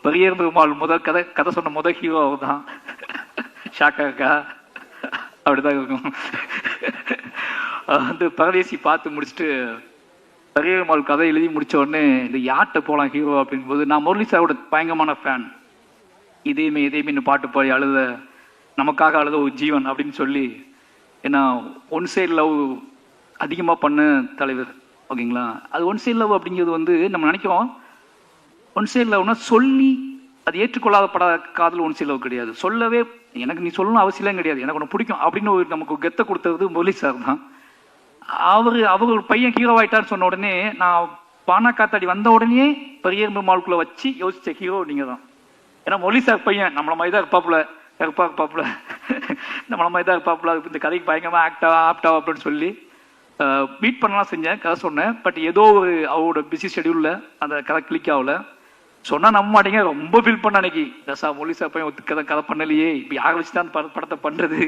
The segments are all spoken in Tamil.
பெரிய பெருமாள் முதல் கதை கதை சொன்ன முதல் ஹீரோ அவர் தான். ஷாக்கா அப்படிதான் இருக்கும். வந்து பரதேசி பார்த்து முடிச்சுட்டு பெரிய பெருமாள் கதை எழுதி முடிச்ச உடனே இந்த யார்கிட்ட போகலாம் ஹீரோ அப்படின் போது, நான் முரளி சாரோட பயங்கரமான ஃபேன். இதேமே பாட்டு பாடி அழுத, நமக்காக அழுத ஒரு ஜீவன் அப்படின்னு சொல்லி, ஏன்னா ஒன் சைடு லவ் அதிகமாக பண்ண தலைவர். ஓகேங்களா, அது ஒன் சைடு லவ் அப்படிங்கிறது வந்து நம்ம நினைக்கிறோம் ஒன் சைடு லவ்னா சொல்லி அது ஏற்றுக்கொள்ளாத பட காதல் ஒன் சைடு லவ் கிடையாது. சொல்லவே எனக்கு நீ சொல்லணும் அவசியம் கிடையாது, எனக்கு ஒன்று பிடிக்கும் அப்படின்னு ஒரு நமக்கு கெத்தை கொடுத்தது முரளி சார் தான். அவர் ஒரு பையன் ஹீரோ ஆயிட்டான்னு சொன்ன உடனே நான் பானா காத்தாடி வந்த உடனே பெரிய பெருமாளுக்குள்ள வச்சு யோசிச்ச ஹீரோ நீங்க தான். ஏன்னா முரளி சார் பையன் நம்மள மாதிரி தான் இருப்பாப்புல, கருப்பா இருப்பாப்புல, நம்மள மாதிரி தான் இருப்பாப்புல, இந்த கதைக்கு பயங்கரமா ஆப்டா அப்படின்னு சொல்லி மீட் பண்ணலாம் செஞ்சேன், கதை சொன்னேன். பட் ஏதோ ஒரு அவரோட பிஸி ஷெடியூல்ல அந்த கதை கிளிக் ஆகல. சொன்னா நம்ப மாட்டீங்க, ரொம்ப ஃபீல் பண்ண அன்னைக்கு. தசா முரளி சார் பையன் ஒத்துக்கதை கதை பண்ணலையே, இப்போ யாரை வச்சு தான் படத்தை பண்றது,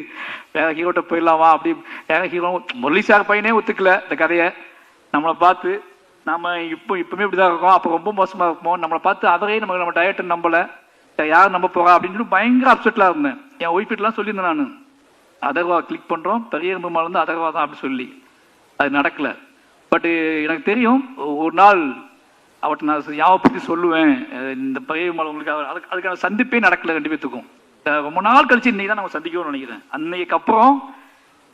வேற ஹீரோட்ட போயிடலாமா அப்படி. வேற ஹீரோ முரளி சார் பையனே ஒத்துக்கல இந்த கதையை. நம்மளை பார்த்து நம்ம இப்பவுமே இப்படிதான் இருக்கோம், அப்போ ரொம்ப மோசமா இருப்போம். நம்மளை பார்த்து அவரே நம்ம டைரக்டர் நம்பல, யார் நம்ப போறா அப்படின்னு சொல்லி பயங்கர அப்செட்லாம் இருந்தேன். என் ஒய்ஃபிட்லாம் சொல்லியிருந்தேன் நான், அதர்வா கிளிக் பண்றோம் பெரிய பெருமாள் வந்து அதர்வா தான் அப்படி சொல்லி. அது நடக்கல. பட் எனக்கு தெரியும் ஒரு நாள் அவட்ட நான் யாவை பற்றி சொல்லுவேன், இந்த பெரிய பெருமாள் உங்களுக்கு அதுக்கான சந்திப்பே நடக்கல ரெண்டு பேத்துக்கும். ரொம்ப நாள் கழிச்சு இன்னைக்கு தான் நம்ம சந்திக்கணும்னு நினைக்கிறேன். அன்னைக்கு அப்புறம்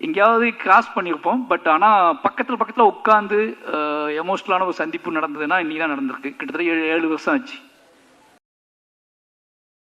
எங்கேயாவது கிராஸ் பண்ணியிருப்போம். பட் ஆனால் பக்கத்தில் உட்காந்து எமோஷனலான ஒரு சந்திப்பு நடந்ததுன்னா இன்னைக்கு தான் நடந்திருக்கு. கிட்டத்தட்ட 7 வருஷம் ஆச்சு.